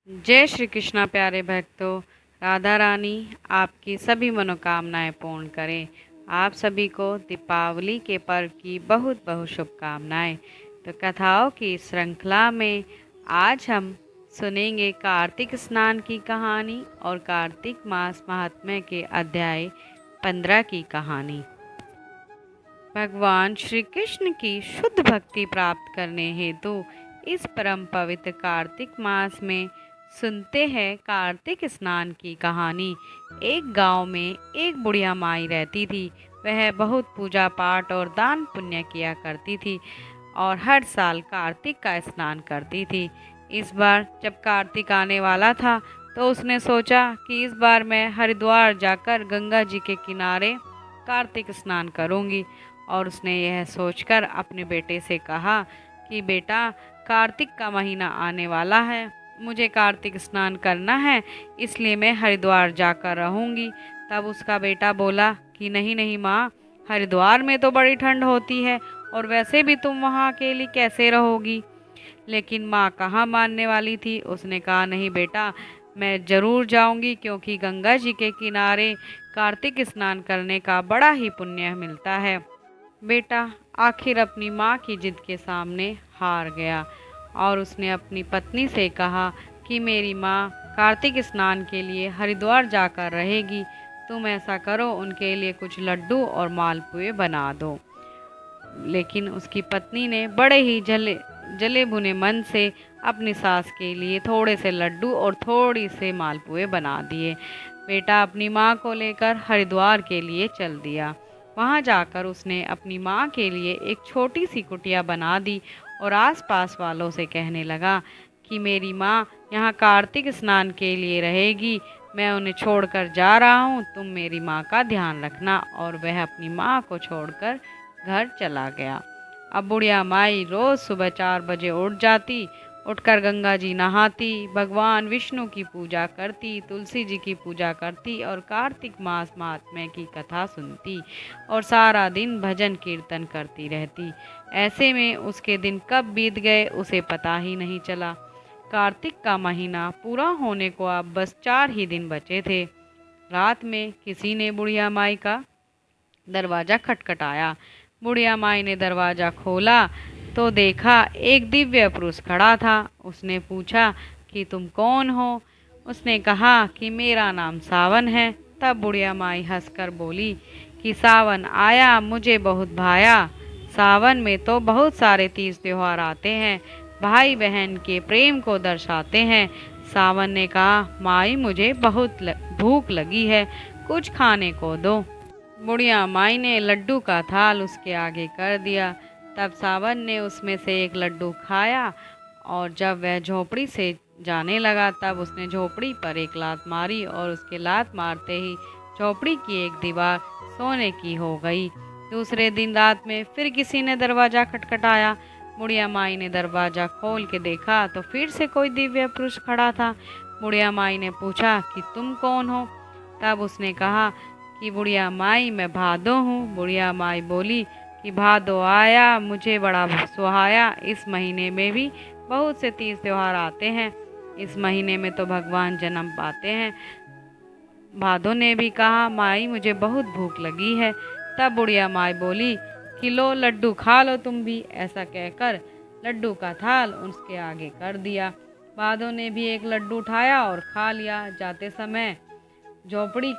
जय श्री कृष्णा प्यारे भक्तों। राधा रानी आपकी सभी मनोकामनाएं पूर्ण करें। आप सभी को दीपावली के पर्व की बहुत बहुत शुभकामनाएं। तो कथाओं की श्रृंखला में आज हम सुनेंगे कार्तिक स्नान की कहानी और कार्तिक मास महात्म्य के अध्याय 15 की कहानी। भगवान श्री कृष्ण की शुद्ध भक्ति प्राप्त करने हेतु इस परम पवित्र कार्तिक मास में सुनते हैं कार्तिक स्नान की कहानी। एक गांव में एक बुढ़िया माई रहती थी। वह बहुत पूजा पाठ और दान पुण्य किया करती थी और हर साल कार्तिक का स्नान करती थी। इस बार जब कार्तिक आने वाला था तो उसने सोचा कि इस बार मैं हरिद्वार जाकर गंगा जी के किनारे कार्तिक स्नान करूंगी। और उसने यह सोचकर अपने बेटे से कहा कि बेटा, कार्तिक का महीना आने वाला है, मुझे कार्तिक स्नान करना है, इसलिए मैं हरिद्वार जाकर रहूंगी। तब उसका बेटा बोला कि नहीं नहीं माँ, हरिद्वार में तो बड़ी ठंड होती है और वैसे भी तुम वहाँ अकेली कैसे रहोगी। लेकिन माँ कहाँ मानने वाली थी। उसने कहा नहीं बेटा, मैं ज़रूर जाऊंगी, क्योंकि गंगा जी के किनारे कार्तिक स्नान करने का बड़ा ही पुण्य मिलता है। बेटा आखिर अपनी माँ की जिद के सामने हार गया और उसने अपनी पत्नी से कहा कि मेरी माँ कार्तिक स्नान के लिए हरिद्वार जाकर रहेगी। तुम ऐसा करो, उनके लिए कुछ लड्डू और मालपुए बना दो। लेकिन उसकी पत्नी ने बड़े ही जले जले भुने मन से अपनी सास के लिए थोड़े से लड्डू और थोड़ी से मालपुए बना दिए। बेटा अपनी माँ को लेकर हरिद्वार के लिए चल दिया। वहाँ जाकर उसने अपनी माँ के लिए एक छोटी सी कुटिया बना दी और आसपास वालों से कहने लगा कि मेरी माँ यहाँ कार्तिक स्नान के लिए रहेगी, मैं उन्हें छोड़कर जा रहा हूँ, तुम मेरी माँ का ध्यान रखना। और वह अपनी माँ को छोड़कर घर चला गया। अब बुढ़िया माई रोज सुबह 4 बजे उठ जाती, उठकर गंगा जी नहाती, भगवान विष्णु की पूजा करती, तुलसी जी की पूजा करती और कार्तिक मास महात्म्य की कथा सुनती और सारा दिन भजन कीर्तन करती रहती। ऐसे में उसके दिन कब बीत गए उसे पता ही नहीं चला। कार्तिक का महीना पूरा होने को अब बस 4 ही दिन बचे थे। रात में किसी ने बुढ़िया माई का दरवाज़ा खटखटाया। बुढ़िया माई ने दरवाज़ा खोला तो देखा एक दिव्य पुरुष खड़ा था। उसने पूछा कि तुम कौन हो। उसने कहा कि मेरा नाम सावन है। तब बुढ़िया माई हंसकर बोली कि सावन आया, मुझे बहुत भाया। सावन में तो बहुत सारे तीज त्योहार आते हैं, भाई बहन के प्रेम को दर्शाते हैं। सावन ने कहा माई, मुझे बहुत भूख लगी है, कुछ खाने को दो। बुढ़िया माई ने लड्डू का थाल उसके आगे कर दिया। तब सावन ने उसमें से एक लड्डू खाया और जब वह झोपड़ी से जाने लगा तब उसने झोपड़ी पर एक लात मारी और उसके लात मारते ही झोपड़ी की एक दीवार सोने की हो गई। दूसरे दिन रात में फिर किसी ने दरवाज़ा खटखटाया। बुढ़िया माई ने दरवाज़ा खोल के देखा तो फिर से कोई दिव्य पुरुष खड़ा था। बुढ़िया माई ने पूछा कि तुम कौन हो। तब उसने कहा कि बुढ़िया माई, मैं भादो हूँ। बुढ़िया माई बोली कि भादो आया, मुझे बड़ा सुहाया। इस महीने में भी बहुत से तीज त्योहार आते हैं, इस महीने में तो भगवान जन्म पाते हैं। भादो ने भी कहा माई, मुझे बहुत भूख लगी है। तब बुढ़िया माई बोली कि लो लड्डू खा लो तुम भी। ऐसा कहकर लड्डू का थाल उसके आगे कर दिया। भादो ने भी एक लड्डू उठाया और खा लिया। जाते समय झोपड़ी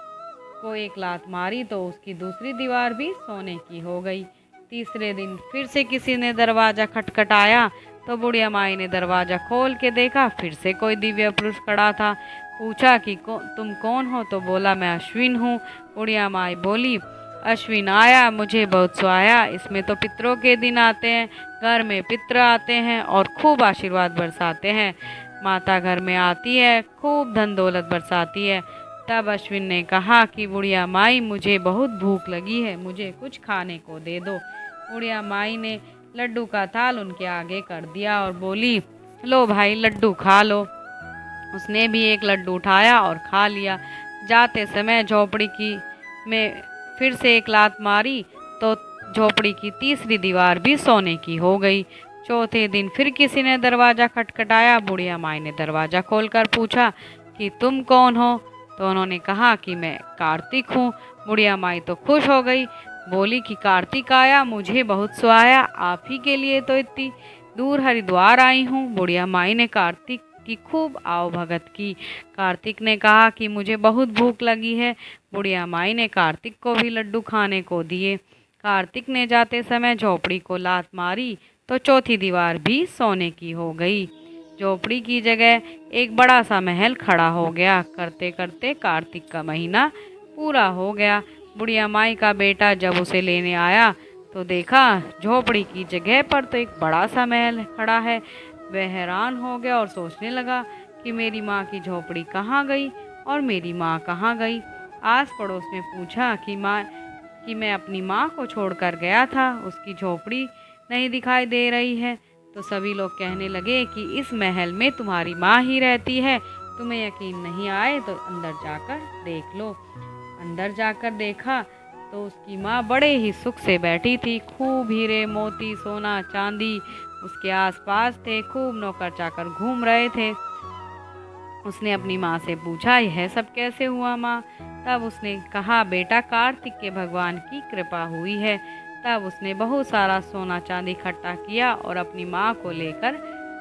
को एक लात मारी तो उसकी दूसरी दीवार भी सोने की हो गई। तीसरे दिन फिर से किसी ने दरवाज़ा खटखटाया तो बुढ़िया माई ने दरवाज़ा खोल के देखा, फिर से कोई दिव्य पुरुष खड़ा था। पूछा कि तुम कौन हो। तो बोला मैं अश्विन हूँ। बुढ़िया माई बोली अश्विन आया, मुझे बहुत सुहाया। इसमें तो पितरों के दिन आते हैं, घर में पितर आते हैं और खूब आशीर्वाद बरसाते हैं। माता घर में आती है, खूब धन दौलत बरसाती है। तब अश्विन ने कहा कि बुढ़िया माई, मुझे बहुत भूख लगी है, मुझे कुछ खाने को दे दो। बुढ़िया माई ने लड्डू का थाल उनके आगे कर दिया और बोली लो भाई लड्डू खा लो। उसने भी एक लड्डू उठाया और खा लिया। जाते समय झोपड़ी की में फिर से एक लात मारी तो झोपड़ी की तीसरी दीवार भी सोने की हो गई। चौथे दिन फिर किसी ने दरवाज़ा खटखटाया। बुढ़िया माई ने दरवाज़ा खोलकर पूछा कि तुम कौन हो? तो उन्होंने कहा कि मैं कार्तिक हूँ। बुढ़िया माई तो खुश हो गई, बोली कि कार्तिक आया, मुझे बहुत सुहाया, आप ही के लिए तो इतनी दूर हरिद्वार आई हूँ। बुढ़िया माई ने कार्तिक की खूब आवभगत की। कार्तिक ने कहा कि मुझे बहुत भूख लगी है। बुढ़िया माई ने कार्तिक को भी लड्डू खाने को दिए। कार्तिक ने जाते समय झोपड़ी को लात मारी तो चौथी दीवार भी सोने की हो गई। झोपड़ी की जगह एक बड़ा सा महल खड़ा हो गया। करते करते कार्तिक का महीना पूरा हो गया। बुढ़िया माई का बेटा जब उसे लेने आया तो देखा झोपड़ी की जगह पर तो एक बड़ा सा महल खड़ा है। वह हैरान हो गया और सोचने लगा कि मेरी माँ की झोपड़ी कहाँ गई और मेरी माँ कहाँ गई। आस पड़ोस में पूछा कि मैं अपनी माँ को छोड़कर गया था, उसकी झोपड़ी नहीं दिखाई दे रही है। तो सभी लोग कहने लगे कि इस महल में तुम्हारी माँ ही रहती है, तुम्हें यकीन नहीं आए तो अंदर जाकर देख लो। अंदर जाकर देखा तो उसकी माँ बड़े ही सुख से बैठी थी। खूब हीरे मोती सोना चांदी उसके आसपास थे। खूब नौकर चाकर घूम रहे थे। उसने अपनी माँ से पूछा, यह सब कैसे हुआ माँ? तब उसने कहा, बेटा कार्तिक के भगवान की कृपा हुई है। तब उसने बहुत सारा सोना चांदी इकट्ठा किया और अपनी माँ को लेकर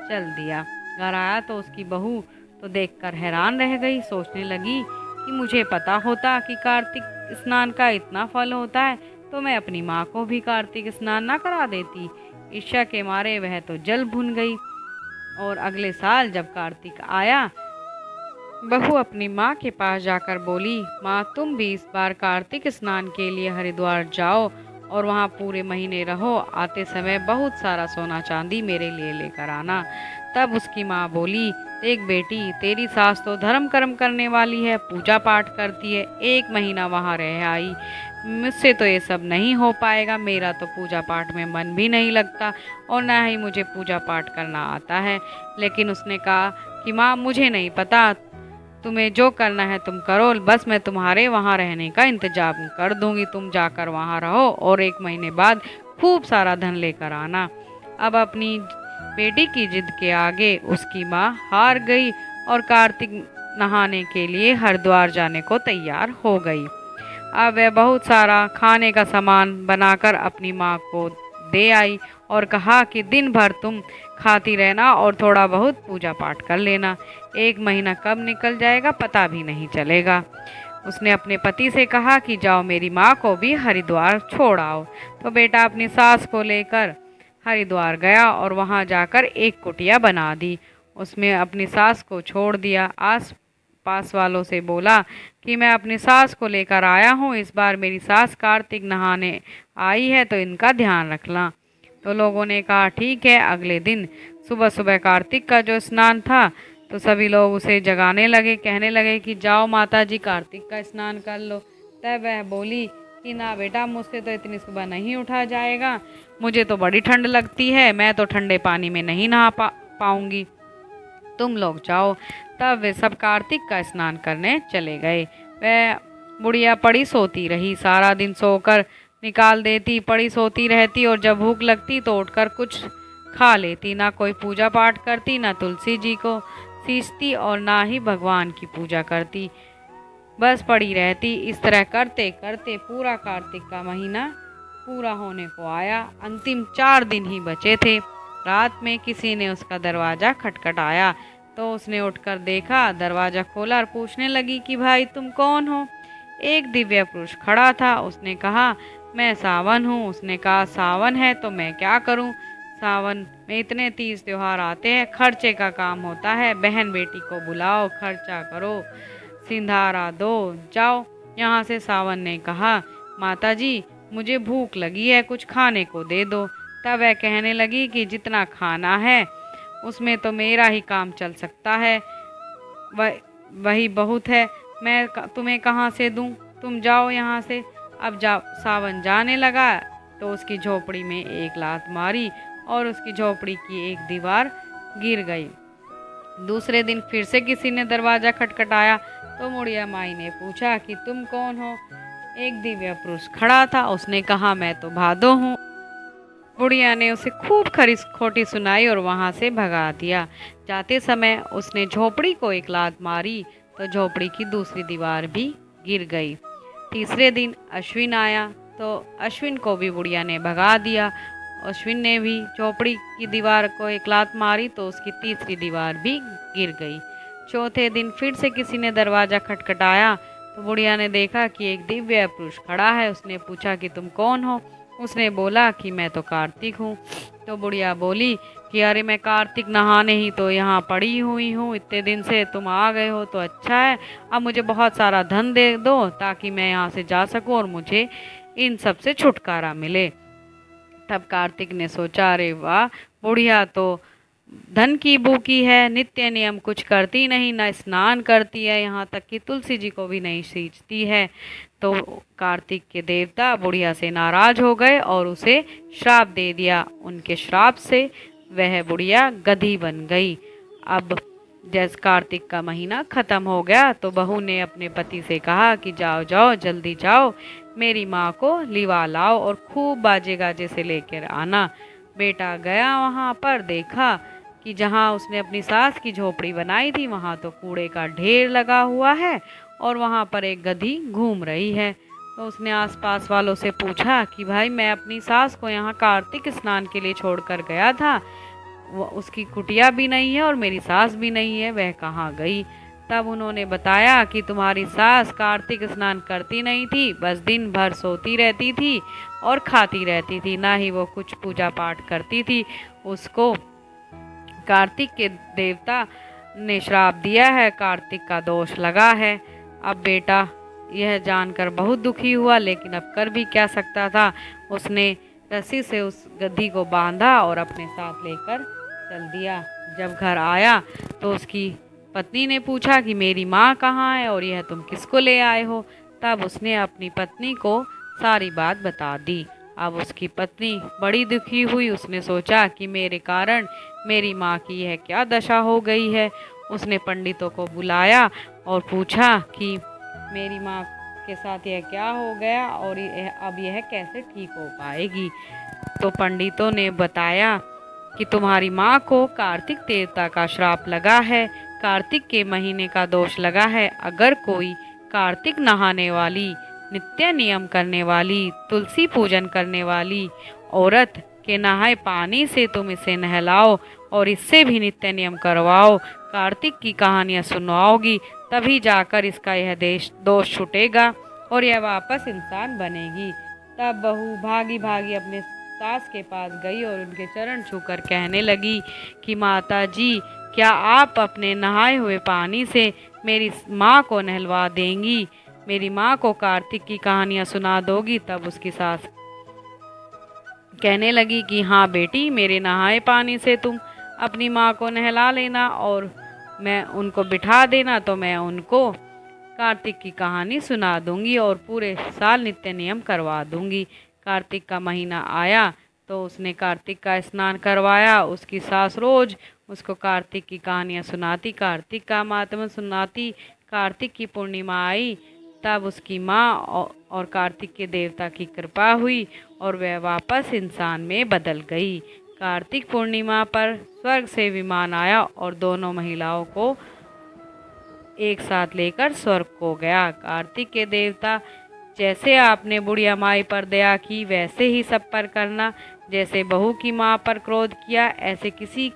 चल दिया। घर आया तो उसकी बहू तो देखकर हैरान रह गई। सोचने लगी कि मुझे पता होता कि कार्तिक स्नान का इतना फल होता है तो मैं अपनी माँ को भी कार्तिक स्नान ना करा देती। ईर्ष्या के मारे वह तो जल भुन गई। और अगले साल जब कार्तिक आया, बहू अपनी माँ के पास जाकर बोली, माँ तुम भी इस बार कार्तिक स्नान के लिए हरिद्वार जाओ और वहाँ पूरे महीने रहो। आते समय बहुत सारा सोना चांदी मेरे लिए लेकर आना। तब उसकी माँ बोली, देख बेटी, तेरी सास तो धर्म कर्म करने वाली है, पूजा पाठ करती है, एक महीना वहाँ रह आई। मुझसे तो ये सब नहीं हो पाएगा। मेरा तो पूजा पाठ में मन भी नहीं लगता और न ही मुझे पूजा पाठ करना आता है। लेकिन उसने कहा कि माँ मुझे नहीं पता, तुम्हें जो करना है तुम करो, बस मैं तुम्हारे वहाँ रहने का इंतजाम कर दूंगी। तुम जाकर वहाँ रहो और एक महीने बाद खूब सारा धन लेकर आना। अब अपनी बेटी की जिद के आगे उसकी माँ हार गई और कार्तिक नहाने के लिए हरिद्वार जाने को तैयार हो गई। अब वह बहुत सारा खाने का सामान बनाकर अपनी माँ को दे आई और कहा कि दिन भर तुम खाती रहना और थोड़ा बहुत पूजा पाठ कर लेना। एक महीना कब निकल जाएगा पता भी नहीं चलेगा। उसने अपने पति से कहा कि जाओ मेरी माँ को भी हरिद्वार छोड़ आओ। तो बेटा अपनी सास को लेकर हरिद्वार गया और वहाँ जाकर एक कुटिया बना दी। उसमें अपनी सास को छोड़ दिया। आस पास वालों से बोला कि मैं अपनी सास को लेकर आया हूँ, इस बार मेरी सास कार्तिक नहाने आई है तो इनका ध्यान रखना। तो लोगों ने कहा ठीक है। अगले दिन सुबह सुबह कार्तिक का जो स्नान था तो सभी लोग उसे जगाने लगे, कहने लगे कि जाओ माता जी कार्तिक का स्नान कर लो। तब वह बोली कि ना बेटा, मुझसे तो इतनी सुबह नहीं उठा जाएगा, मुझे तो बड़ी ठंड लगती है, मैं तो ठंडे पानी में नहीं नहा पाऊंगी, तुम लोग जाओ। तब वे सब कार्तिक का स्नान करने चले गए। वह बुढ़िया पड़ी सोती रही, सारा दिन सोकर निकाल देती, पड़ी सोती रहती और जब भूख लगती तो उठकर कुछ खा लेती। ना कोई पूजा पाठ करती, ना तुलसी जी को सींचती और ना ही भगवान की पूजा करती, बस पड़ी रहती। इस तरह करते करते पूरा कार्तिक का महीना पूरा होने को आया। अंतिम 4 दिन ही बचे थे। रात में किसी ने उसका दरवाज़ा खटखटाया तो उसने उठकर देखा, दरवाज़ा खोला और पूछने लगी कि भाई तुम कौन हो? एक दिव्य पुरुष खड़ा था। उसने कहा, मैं सावन हूँ। उसने कहा, सावन है तो मैं क्या करूँ? सावन में इतने तीज त्योहार आते हैं, खर्चे का काम होता है, बहन बेटी को बुलाओ, खर्चा करो, सिंधारा दो, जाओ यहाँ से। सावन ने कहा, माता जी मुझे भूख लगी है, कुछ खाने को दे दो। तब वह कहने लगी कि जितना खाना है उसमें तो मेरा ही काम चल सकता है, वही बहुत है, मैं तुम्हें कहाँ से दूँ? तुम जाओ यहाँ से। अब जाओ। सावन जाने लगा तो उसकी झोपड़ी में एक लात मारी और उसकी झोपड़ी की एक दीवार गिर गई। दूसरे दिन फिर से किसी ने दरवाज़ा खटखटाया तो बुढ़िया माई ने पूछा कि तुम कौन हो? एक दिव्य पुरुष खड़ा था। उसने कहा, मैं तो भादो हूँ। बुढ़िया ने उसे खूब खरी खोटी सुनाई और वहां से भगा दिया। जाते समय उसने झोपड़ी को एक लात मारी तो झोपड़ी की दूसरी दीवार भी गिर गई। तीसरे दिन अश्विन आया तो अश्विन को भी बुढ़िया ने भगा दिया। अश्विन ने भी झोपड़ी की दीवार को एक लात मारी तो उसकी तीसरी दीवार भी गिर गई। चौथे दिन फिर से किसी ने दरवाज़ा खटखटाया तो बुढ़िया ने देखा कि एक दिव्य पुरुष खड़ा है। उसने पूछा कि तुम कौन हो? उसने बोला कि मैं तो कार्तिक हूँ। तो बुढ़िया बोली कि अरे मैं कार्तिक नहाने ही तो यहाँ पड़ी हुई हूँ, इतने दिन से तुम आ गए हो तो अच्छा है। अब मुझे बहुत सारा धन दे दो ताकि मैं यहाँ से जा सकूँ और मुझे इन सब से छुटकारा मिले। तब कार्तिक ने सोचा, अरे वाह, बुढ़िया तो धन की भूखी है, नित्य नियम कुछ करती नहीं, न स्नान करती है, यहाँ तक कि तुलसी जी को भी नहीं सींचती है। तो कार्तिक के देवता बुढ़िया से नाराज हो गए और उसे श्राप दे दिया। उनके श्राप से वह बुढ़िया गधी बन गई। अब जैसे कार्तिक का महीना खत्म हो गया तो बहू ने अपने पति से कहा कि जाओ जाओ जल्दी जाओ, मेरी माँ को लिवा लाओ और खूब बाजे गाजे से लेकर आना। बेटा गया वहाँ पर देखा कि जहाँ उसने अपनी सास की झोपड़ी बनाई थी वहाँ तो कूड़े का ढेर लगा हुआ है और वहाँ पर एक गधी घूम रही है। तो उसने आसपास वालों से पूछा कि भाई, मैं अपनी सास को यहाँ कार्तिक स्नान के लिए छोड़कर गया था, वो उसकी कुटिया भी नहीं है और मेरी सास भी नहीं है, वह कहाँ गई? तब उन्होंने बताया कि तुम्हारी सास कार्तिक स्नान करती नहीं थी, बस दिन भर सोती रहती थी और खाती रहती थी, ना ही वो कुछ पूजा पाठ करती थी। उसको कार्तिक के देवता ने श्राप दिया है, कार्तिक का दोष लगा है। अब बेटा यह जानकर बहुत दुखी हुआ, लेकिन अब कर भी क्या सकता था। उसने रस्सी से उस गधी को बांधा और अपने साथ लेकर चल दिया। जब घर आया तो उसकी पत्नी ने पूछा कि मेरी माँ कहाँ है और यह तुम किसको ले आए हो? तब उसने अपनी पत्नी को सारी बात बता दी। अब उसकी पत्नी बड़ी दुखी हुई। उसने सोचा कि मेरे कारण मेरी माँ की यह क्या दशा हो गई है। उसने पंडितों को बुलाया और पूछा कि मेरी माँ के साथ यह क्या हो गया और अब यह कैसे ठीक हो पाएगी। तो पंडितों ने बताया कि तुम्हारी माँ को कार्तिक देवता का श्राप लगा है, कार्तिक के महीने का दोष लगा है। अगर कोई कार्तिक नहाने वाली, नित्य नियम करने वाली, तुलसी पूजन करने वाली औरत के नहाए पानी से तुम इसे नहलाओ और इससे भी नित्य नियम करवाओ, कार्तिक की कहानियाँ सुनवाओगी, तभी जाकर इसका यह दोष छूटेगा और यह वापस इंसान बनेगी। तब बहू भागी भागी अपने सास के पास गई और उनके चरण छूकर कहने लगी कि माता जी, क्या आप अपने नहाए हुए पानी से मेरी माँ को नहलवा देंगी, मेरी माँ को कार्तिक की कहानियाँ सुना दोगी? तब उसकी सास कहने लगी कि हाँ बेटी, मेरे नहाए पानी से तुम अपनी माँ को नहला लेना और मैं उनको बिठा देना, तो मैं उनको कार्तिक की कहानी सुना दूंगी और पूरे साल नित्य नियम करवा दूंगी। कार्तिक का महीना आया तो उसने कार्तिक का स्नान करवाया। उसकी सास रोज उसको कार्तिक की कहानियाँ सुनाती, कार्तिक का महात्म्य सुनाती। कार्तिक की पूर्णिमा आई तब उसकी माँ और कार्तिक के देवता की कृपा हुई और वह वापस इंसान में बदल गई। कार्तिक पूर्णिमा पर स्वर्ग से विमान आया और दोनों महिलाओं को एक साथ लेकर स्वर्ग को गया। कार्तिक के देवता, जैसे आपने बुढ़िया माई पर दया की वैसे ही सब पर करना, जैसे बहू की माँ पर क्रोध किया ऐसे किसी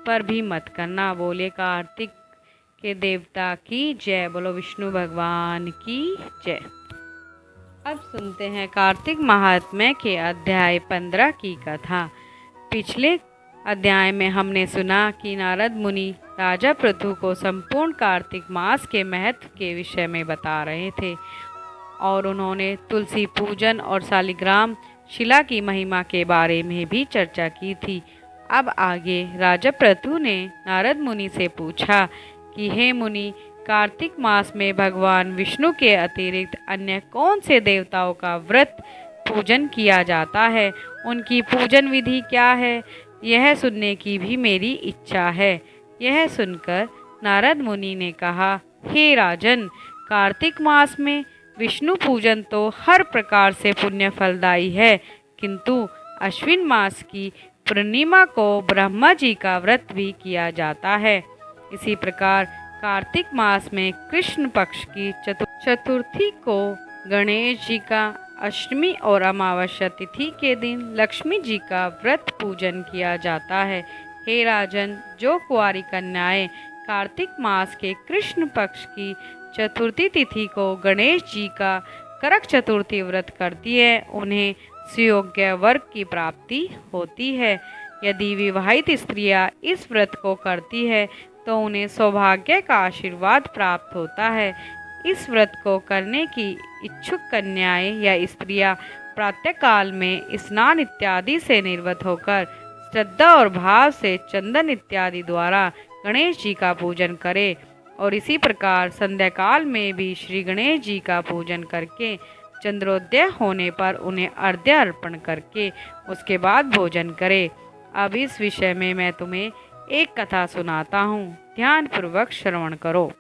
पर भी मत करना। बोले कार्तिक के देवता की जय। बोलो विष्णु भगवान की जय। अब सुनते हैं कार्तिक महात्म्य के अध्याय 15 की कथा। पिछले अध्याय में हमने सुना कि नारद मुनि राजा पृथु को संपूर्ण कार्तिक मास के महत्व के विषय में बता रहे थे और उन्होंने तुलसी पूजन और शालिग्राम शिला की महिमा के बारे में भी चर्चा की थी। अब आगे राजा पृथु ने नारद मुनि से पूछा कि हे मुनि, कार्तिक मास में भगवान विष्णु के अतिरिक्त अन्य कौन से देवताओं का व्रत पूजन किया जाता है? उनकी पूजन विधि क्या है? यह सुनने की भी मेरी इच्छा है। यह सुनकर नारद मुनि ने कहा, हे राजन, कार्तिक मास में विष्णु पूजन तो हर प्रकार से पुण्य फलदायी है, किंतु अश्विन मास की पूर्णिमा को ब्रह्मा जी का व्रत भी किया जाता है। इसी प्रकार कार्तिक मास में कृष्ण पक्ष की चतुर्थी को गणेश जी का, अष्टमी और अमावस्या तिथि के दिन लक्ष्मी जी का व्रत पूजन किया जाता है। हे राजन, जो कुंवारी कन्याएं कार्तिक मास के कृष्ण पक्ष की चतुर्थी तिथि को गणेश जी का करक चतुर्थी व्रत करती है, उन्हें सुयोग्य वर्ग की प्राप्ति होती है। यदि विवाहित स्त्रियां इस व्रत को करती है तो उन्हें सौभाग्य का आशीर्वाद प्राप्त होता है। इस व्रत को करने की इच्छुक कन्याएं या स्त्रियां प्रातःकाल में स्नान इत्यादि से निर्वत होकर श्रद्धा और भाव से चंदन इत्यादि द्वारा गणेश जी का पूजन करें और इसी प्रकार संध्या काल में भी श्री गणेश जी का पूजन करके चंद्रोदय होने पर उन्हें अर्घ्य अर्पण करके उसके बाद भोजन करें। अब इस विषय में मैं तुम्हें एक कथा सुनाता हूँ, ध्यानपूर्वक श्रवण करो।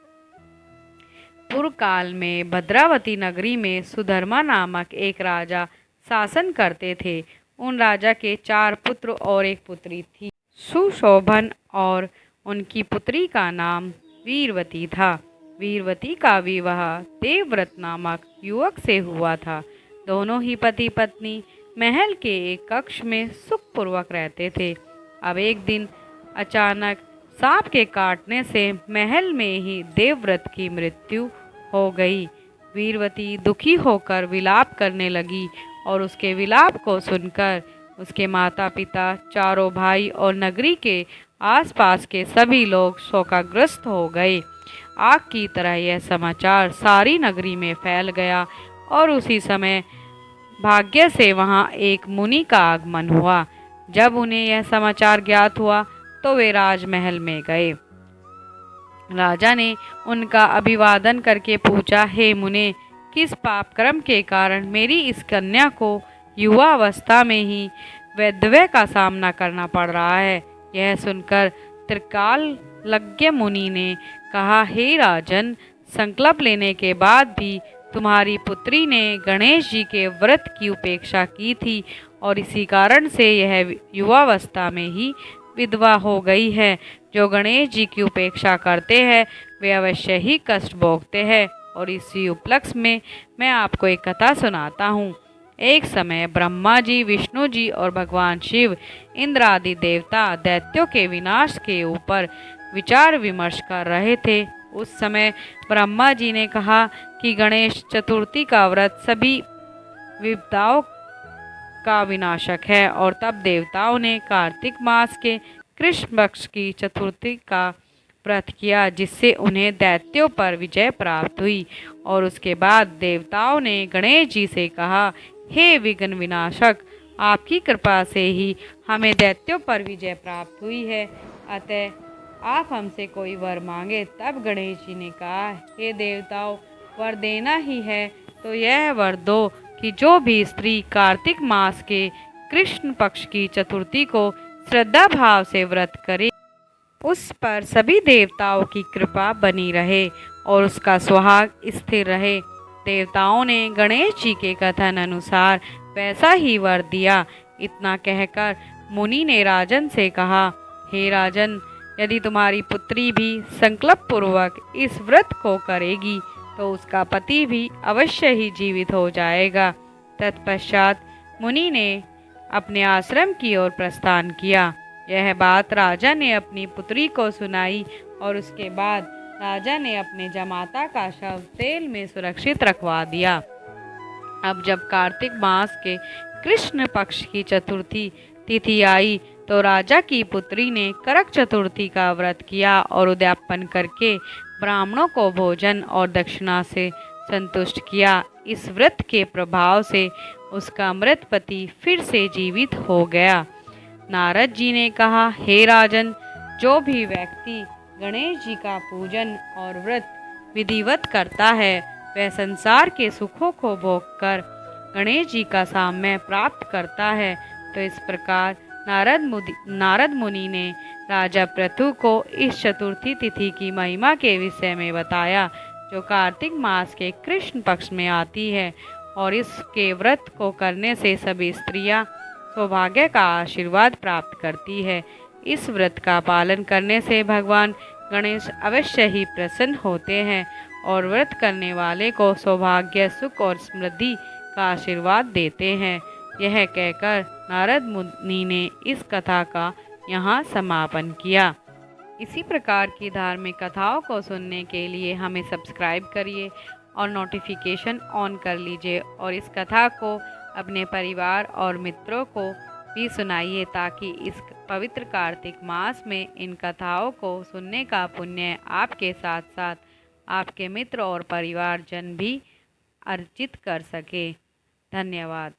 पूर्व काल में भद्रावती नगरी में सुधर्मा नामक एक राजा शासन करते थे। उन राजा के 4 पुत्र और एक पुत्री थी। सुशोभन और उनकी पुत्री का नाम वीरवती था। वीरवती का विवाह देवव्रत नामक युवक से हुआ था। दोनों ही पति पत्नी महल के एक कक्ष में सुखपूर्वक रहते थे। अब एक दिन अचानक सांप के काटने से महल में ही देवव्रत की मृत्यु हो गई। वीरवती दुखी होकर विलाप करने लगी और उसके विलाप को सुनकर उसके माता पिता, चारों भाई और नगरी के आसपास के सभी लोग शोकाग्रस्त हो गए। आग की तरह यह समाचार सारी नगरी में फैल गया और उसी समय भाग्य से वहां एक मुनि का आगमन हुआ। जब उन्हें यह समाचार ज्ञात हुआ तो वे राजमहल में गए। राजा ने उनका अभिवादन करके पूछा, हे मुने, किस पाप कर्म के कारण मेरी इस कन्या को युवा अवस्था में ही वैधव्य का सामना करना पड़ रहा है? यह सुनकर त्रिकालज्ञ मुनि ने कहा, हे राजन, संकल्प लेने के बाद भी तुम्हारी पुत्री ने गणेश जी के व्रत की उपेक्षा की थी और इसी कारण से यह युवावस्था में ही विधवा हो गई है। जो गणेश जी की उपेक्षा करते हैं वे अवश्य ही कष्ट भोगते हैं। और इसी उपलक्ष्य में मैं आपको एक कथा सुनाता हूँ। एक समय ब्रह्मा जी, विष्णु जी और भगवान शिव, इंद्र आदि देवता दैत्यों के विनाश के ऊपर विचार विमर्श कर रहे थे। उस समय ब्रह्मा जी ने कहा कि गणेश चतुर्थी का व्रत सभी विपदाओं का विनाशक है और तब देवताओं ने कार्तिक मास के कृष्ण पक्ष की चतुर्थी का व्रत किया, जिससे उन्हें दैत्यों पर विजय प्राप्त हुई। और उसके बाद देवताओं ने गणेश जी से कहा, हे विघ्न विनाशक, आपकी कृपा से ही हमें दैत्यों पर विजय प्राप्त हुई है, अतः आप हमसे कोई वर मांगे। तब गणेश जी ने कहा, हे देवताओं, वर देना ही है तो यह वर दो कि जो भी स्त्री कार्तिक मास के कृष्ण पक्ष की चतुर्थी को श्रद्धा भाव से व्रत करे, उस पर सभी देवताओं की कृपा बनी रहे और उसका सुहाग स्थिर रहे। देवताओं ने गणेश जी के कथन अनुसार वैसा ही वर दिया। इतना कहकर मुनि ने राजन से कहा, हे राजन, यदि तुम्हारी पुत्री भी संकल्प पूर्वक इस व्रत को करेगी तो उसका पति भी अवश्य ही जीवित हो जाएगा। तत्पश्चात मुनि ने अपने आश्रम की ओर प्रस्थान किया। यह बात राजा ने अपनी पुत्री को सुनाई और उसके बाद राजा ने अपने जमाता का शव तेल में सुरक्षित रखवा दिया। अब जब कार्तिक मास के कृष्ण पक्ष की चतुर्थी तिथि आई तो राजा की पुत्री ने करक चतुर्थी का व्रत किया और उद्यापन करके ब्राह्मणों को भोजन और दक्षिणा से संतुष्ट किया। इस व्रत के प्रभाव से उसका मृत पति फिर से जीवित हो गया। नारद जी ने कहा, हे राजन, जो भी व्यक्ति गणेश जी का पूजन और व्रत विधिवत करता है वह संसार के सुखों को भोगकर गणेश जी का साम्य प्राप्त करता है। तो इस प्रकार नारद मुनि ने राजा पृथु को इस चतुर्थी तिथि की महिमा के विषय में बताया, जो कार्तिक मास के कृष्ण पक्ष में आती है और इसके व्रत को करने से सभी स्त्रियां सौभाग्य का आशीर्वाद प्राप्त करती है। इस व्रत का पालन करने से भगवान गणेश अवश्य ही प्रसन्न होते हैं और व्रत करने वाले को सौभाग्य, सुख और समृद्धि का आशीर्वाद देते हैं। यह कहकर नारद मुनि ने इस कथा का यहाँ समापन किया। इसी प्रकार की धार्मिक कथाओं को सुनने के लिए हमें सब्सक्राइब करिए और नोटिफिकेशन ऑन कर लीजिए और इस कथा को अपने परिवार और मित्रों को भी सुनाइए ताकि इस पवित्र कार्तिक मास में इन कथाओं को सुनने का पुण्य आपके साथ साथ आपके मित्र और परिवारजन भी अर्जित कर सके। धन्यवाद।